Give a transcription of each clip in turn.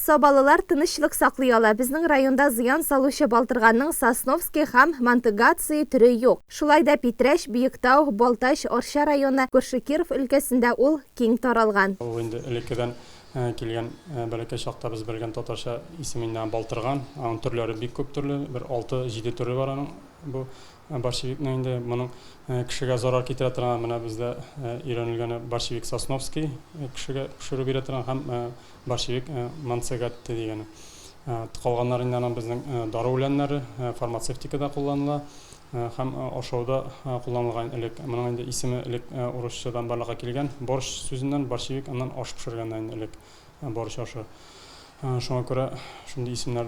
Собалылар тынычлык саклый ала. Безнең районда зыян салучы Балтырганның Сосновский һәм Мантыгация түре юк. Шулай да Питрәч, Биектау, Балтач, Орша районы, күрше Киров өлкәсендә ул киң таралган. Ул инде элеккедән килгән бәләкәй чакта без белгән татарча исеменнән Балтырган. Аның төрләре бик күп төрле, бер 6-7 төре бар аның. Бу борщевикның инде моның кешегә зарар китерә торган, менә бездә өйрәнелгән борщевик Сосновский, кешегә пешерү бирә торган һәм борщевик Мантыгация дигәне. Калганнары инде аның безнең дары үләннәре, фармацевтикада кулланыла һәм ашауда кулланылган элек. Моның инде исеме элек урысчадан барлыкка килгән. Борщ сүзеннән борщевик, аннан аш пешергәннән элек борщ ашы. Шуңа күрә шундый исемнәр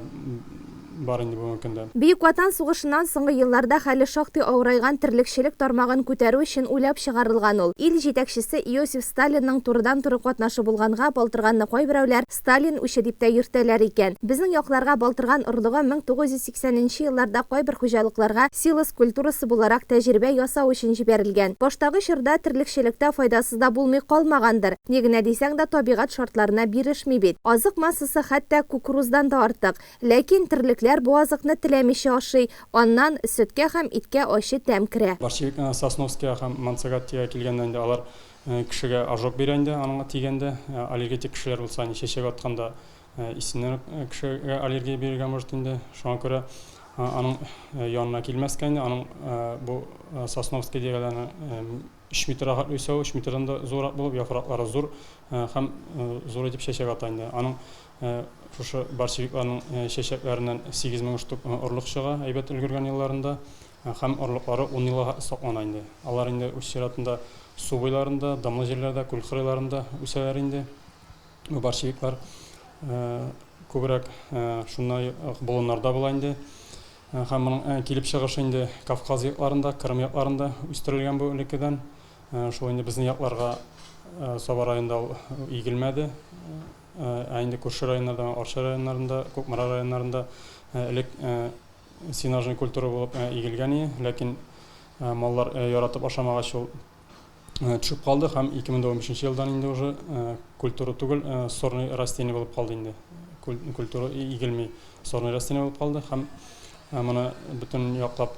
бар инде бу көндә. Бөек Ватан сугышыннан соңгы елларда хәле шактый авырайган терлекчелек тармагын күтәрү өчен уйлап чыгарылган ул. Ил җитәкчесе Иосиф Сталинның турыдан-туры катнашы булганга Балтырганны кайберәүләр Сталин үче дип тә йөртәләр икән. Безнең якларга Балтырган орлыгы 1980 елларда кайбер хуҗалыкларга силос культурасы буларак тәҗрибә ясау өчен җибәрелгән. Баштагы чорда терлекчелектә файдасыз да булмый калмагандыр. Нигенә дисәң дә табигать шартларына бирешми бит. Азык массасы хәтта кукуруздан да артык. Ләкин терлекләр бу азыкны теләмичә ашый, аннан сөткә һәм иткә ачы тәм керә. Борщевик Сосновский һәм Мантыгация килгәндә инде алар кешегә ожог бирә инде, аның тигәндә аллергетик кешеләр булса, чәчәк атканда исеннән кешегә аллергия бирергә может инде. Шуңа күрә аның янына килмәскә инде, аның бу Сосновский дигән 3 метрга үсә, 3 метрдан да зуррак булып, яфраклары зур һәм зур итеп чәчәк ата инде. Аның шушы борщевикларның чәчәкләреннән 8000 штук орлык чыга, әйбәт өлгергән елларында һәм орлыклары 10 елга саклана инде. Алар инде үз чиратында су буйларында, дамлы җирләрдә, күл кырыйларында үсәләр инде. Бу борщевиклар күбрәк шундай болыннарда була инде. Һәм моның килеп чыгышы инде Кавказ якларында, Кырым якларында үстерелгән бу элеккедән. Шул инде безнең якларга Саба районында игелмәде. Инде күрше районнарда, Орша районнарында, Күкмара районнарында элек сенажный культура булып игелгән иде, ләкин маллар яратып ашамагач ул төшүп калды һәм 2015 елдан инде уже культура түгел, сорный растение булып калды инде. Культура игелми, сорный растение булып калды һәм моны бөтен яклап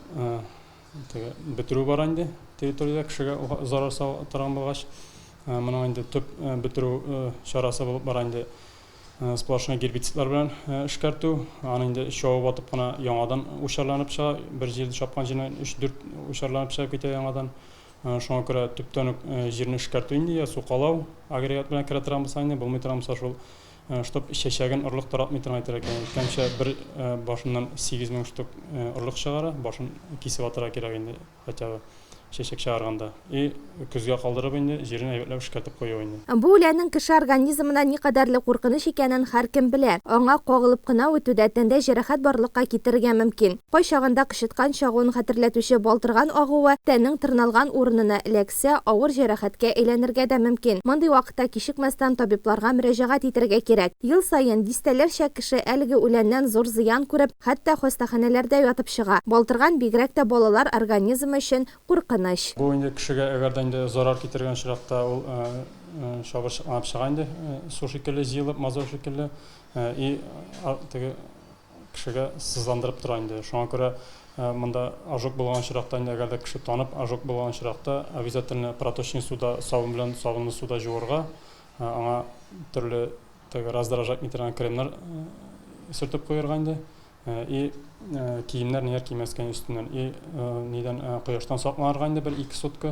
бетерү бар инде. Территориядә кешегә зарар салган булгач, моның инде төп бетерү чарасы булып бара инде. Сплошной гербицидлар белән эшкәртү, аны инде чабып атып кына яңадан учарланып чыга, бер җирдә чапкан җирне 3-4 учарланып чыгып китә яңадан. Шуңа күрә төптән үк җирне эшкәртү инде, я сукалау, агрегат белән керә торган булса инде, булмый торган булса шул штоп чәчәген орлык таратмый торган итәргә кирәк. Кемчә бер башыннан 8000 штук орлык чыгара, башын кисеп атырга кирәк инде, хотя бы чәчәк чыгарганда. Көзгә калдырып инде җирен әйбәтләп эшкәртеп кую инде. Бу үләннең кеше организмына никадәрле куркыныч икәнен һәркем белә. Аңа кагылып кына үтүдә тәндә җәрәхәт барлыкка китергә мөмкин. Кайчагында кычыткан чагуын хәтерләтүче Балтырган агуы тәннең тырналган урынына эләксә, авыр җәрәхәткә әйләнергә дә мөмкин. Мондый вакытта кичекмәстән табибларга мөрәҗәгать итәргә кирәк. Ел саен дистәләрчә кеше әлеге үләннән зур зыян күреп, хәтта хастаханәләрдә ятып чыга. Балтырган бигрәк тә балалар организмы өчен куркыныч. Бу инде кешегә әгәр дә инде зарар китергән чиракта ул чабышланып чыга инде, су шикелле җыелып, мазут шикелле, теге кешегә сызландырып тора инде. Шуңа күрә монда ожог булган чиракта инде әгәр дә кеше танып, ожог булган чиракта обязательно проточный суда, сабын белән сабынлы суда җуарга, аңа төрле теге раздражать итәргән кремнар сөртеп куярга инде. Киемнәр нияр кимәскән өстеннән. Нидән кояштан сакланырга инде 1-2 сутка.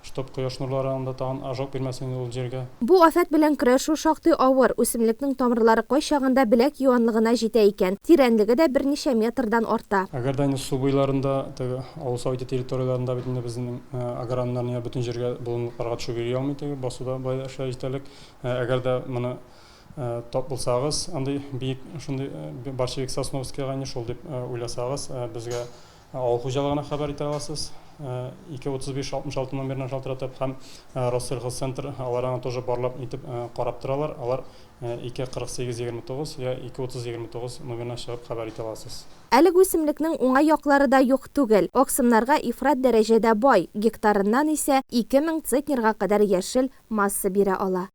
Штоп кояш нурлары анда тагын ожог бирмәсен ул җиргә. Бу афәт белән көрәшү шактый авыр. Үсемлекнең тамырлары кайчагында беләк юанлыгына җитә икән. Тирәнлеге дә берничә метрдан арта. Әгәр дә инде су буйларында, теге авыл совете территорияларында бит инде безнең аграрнарны бөтен җиргә булынлыкларга төшү бирә алмый, теге басуда бай эшләр җитәлек. Әгәр дә моны топ булсагыз, андый бик шундый борщевик Сосновский гайны шул дип уйласагыз, безгә авыл хуҗалыгына хәбәр итә аласыз. 235-66 номерына шалтыратып һәм Россельхозцентр аларга тоже барлап итеп карап торалар. Алар 248-29 я 230-29 номерына чыгып хәбәр итә аласыз. Әлеге үсемлекнең уңай яклары да юк түгел. Аксымнарга ифрат дәрәҗәдә бай, гектарыннан исә 2000 центнерга кадәр яшел масса бирә ала.